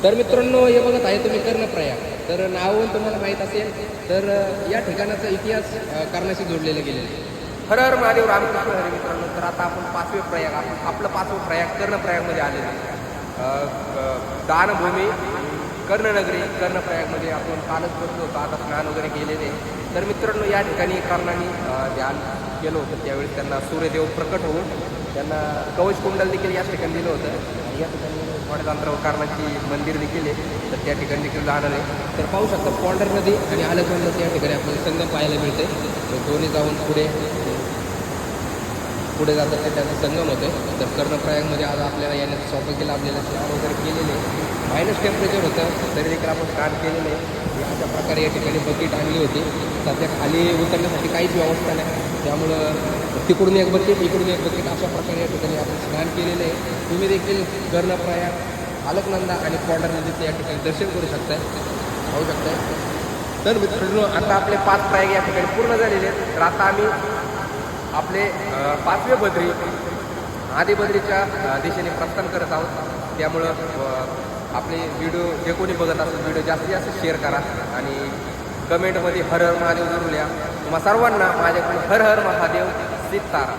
तर मित्रांनो, हे बघत आहे तुम्ही कर्णप्रयाग. तर नावून तुम्हाला माहीत असेल तर या ठिकाणाचा इतिहास कर्णाशी जोडलेला गेलेला आहे. हर हर महादेव, रामकृष्ण हरी. मित्रांनो, तर आता आपण पाचवे प्रयाग, आपलं पाचवं प्रयाग कर्णप्रयागमध्ये आलेलं आहे. दानभूमी कर्णनगरी कर्णप्रयागमध्ये आपण कालच बसलो होतो, आता स्नान वगैरे केलेले. तर मित्रांनो, या ठिकाणी कर्णाने ध्यान केलं होतं. त्यावेळेस त्यांना सूर्यदेव प्रकट होऊन त्यांना कवच कुंडल देखील याच ठिकाणी दिलं होतं. आणि या ठिकाणी थोड्या अंतरावर कर्णाची मंदिर देखील आहे, तर त्या ठिकाणी देखील जाणार आहे. तर पाहू शकता पॉंडर नदी आणि आलकनंद त्या ठिकाणी आपल्याला संगम पाहायला मिळते. तर दोन्ही जाऊन पुढे जातात ते त्यांचा संगम होते. तर कर्णप्रयागमध्ये आज आपल्याला येण्याचं सौभाग्य लाभलेलं, स्नान वगैरे केलेले. मायनस टेम्परेचर होतं तरी देखील आपण स्नान केलेलं आहे. अशा प्रकारे या ठिकाणी बकेट आणली होती. सध्या खाली उतरण्यासाठी काहीच व्यवस्था नाही, त्यामुळं तिकडून एक बकेट इकडून एक बकेट अशा प्रकारे या ठिकाणी आपण स्नान केलेलं आहे. तुम्ही देखील कर्णप्रयाग, अलकनंदा आणि पॉंडर नदीचं या ठिकाणी दर्शन करू शकताय, पाहू शकताय. तर मित्रांनो, आता आपले 5 प्रयाग या ठिकाणी पूर्ण झालेले आहेत. तर आता आम्ही आपले 5वे बद्री आदिबद्रीच्या दिशेने प्रस्थान करत आहोत. त्यामुळं आपले व्हिडिओ जे कोणी बघत असेल व्हिडिओ जास्तीत जास्त शेअर करा आणि कमेंटमध्ये हर हर महादेव जरूर लिहा. तुम्हा सर्वांना माझ्याकडून हर हर महादेव सीताराम.